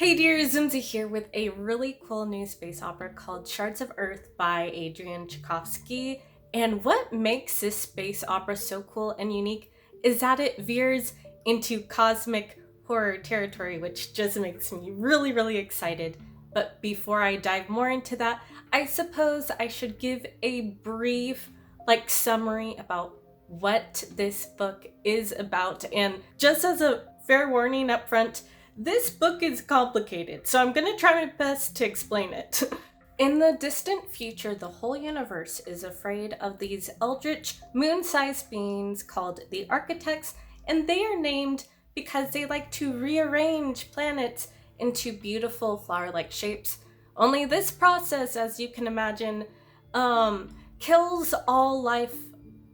Hey dear, Zumzi here with a really cool new space opera called Shards of Earth by Adrian Tchaikovsky. And what makes this space opera so cool and unique is that it veers into cosmic horror territory, which just makes me really excited. But before I dive more into that, I suppose I should give a brief summary about what this book is about. And just as a fair warning up front, this book is complicated, so I'm gonna try my best to explain it. In the distant future, the whole universe is afraid of these eldritch, moon-sized beings called the Architects, and they are named because they like to rearrange planets into beautiful flower-like shapes. Only this process, as you can imagine, kills all life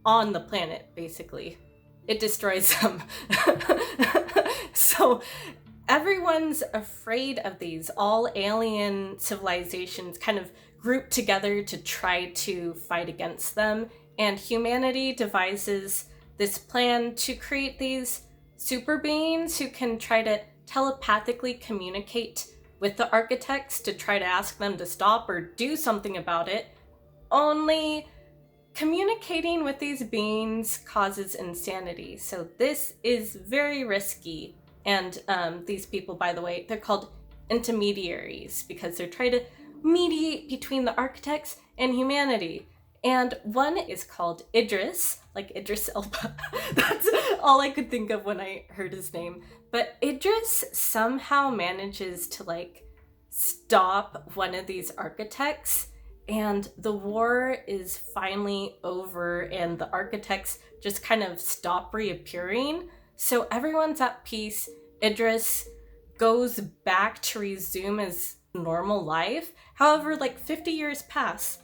on the planet, basically. It destroys them. So everyone's afraid of these. All alien civilizations kind of group together to try to fight against them, and humanity devises this plan to create these super beings who can try to telepathically communicate with the architects to try to ask them to stop or do something about it. Only communicating with these beings causes insanity, so this is very risky. And these people, by the way, they're called intermediaries because they're trying to mediate between the architects and humanity. And one is called Idris, like Idris Elba. That's all I could think of when I heard his name. But Idris somehow manages to stop one of these architects, and the war is finally over and the architects just kind of stop reappearing. So everyone's at peace. Idris goes back to resume his normal life. However, 50 years pass,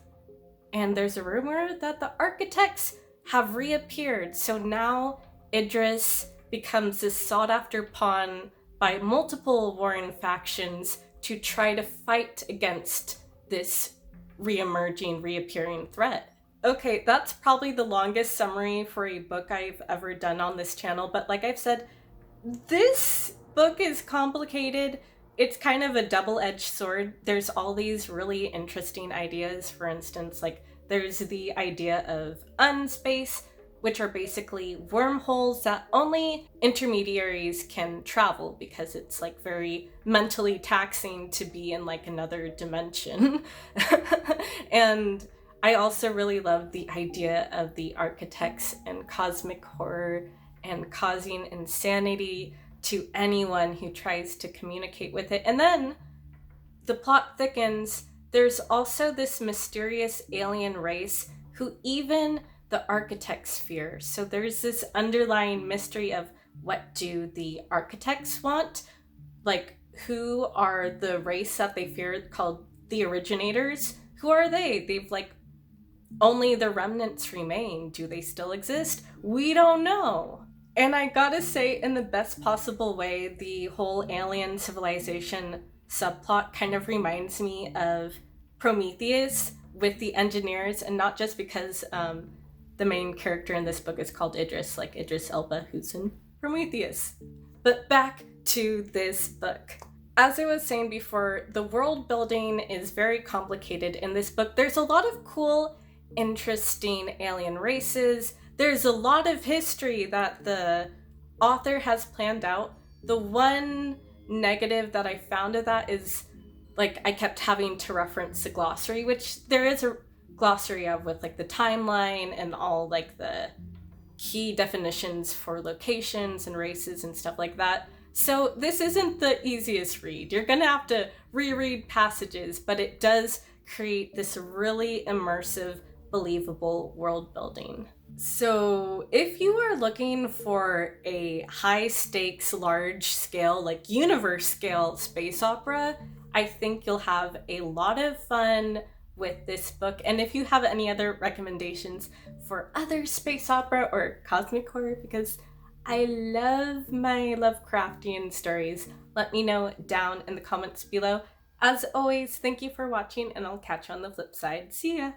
and there's a rumor that the architects have reappeared. So now Idris becomes this sought-after pawn by multiple warring factions to try to fight against this reappearing threat. Okay, that's probably the longest summary for a book I've ever done on this channel, but like I've said, this book is complicated. It's kind of a double-edged sword. There's all these really interesting ideas. For instance, there's the idea of unspace, which are basically wormholes that only intermediaries can travel because it's very mentally taxing to be in another dimension. And I also really love the idea of the architects and cosmic horror and causing insanity to anyone who tries to communicate with it. And then the plot thickens. There's also this mysterious alien race who even the architects fear. So there's this underlying mystery of what do the architects want? Who are the race that they fear called the originators? Who are they? They've only the remnants remain. Do they still exist? We don't know. And I gotta say, in the best possible way, the whole alien civilization subplot kind of reminds me of Prometheus with the engineers, and not just because the main character in this book is called Idris, like Idris Elba, who's in Prometheus. But back to this book. As I was saying before, the world building is very complicated in this book. There's a lot of cool, interesting alien races. There's a lot of history that the author has planned out. The one negative that I found of that is I kept having to reference the glossary, which there is a glossary of with the timeline and all the key definitions for locations and races and stuff like that. So this isn't the easiest read. You're gonna have to reread passages, but it does create this really immersive, believable world building. So if you are looking for a high stakes, large scale, universe scale space opera, I think you'll have a lot of fun with this book. And if you have any other recommendations for other space opera or cosmic horror, because I love my Lovecraftian stories, let me know down in the comments below. As always, thank you for watching, and I'll catch you on the flip side. See ya!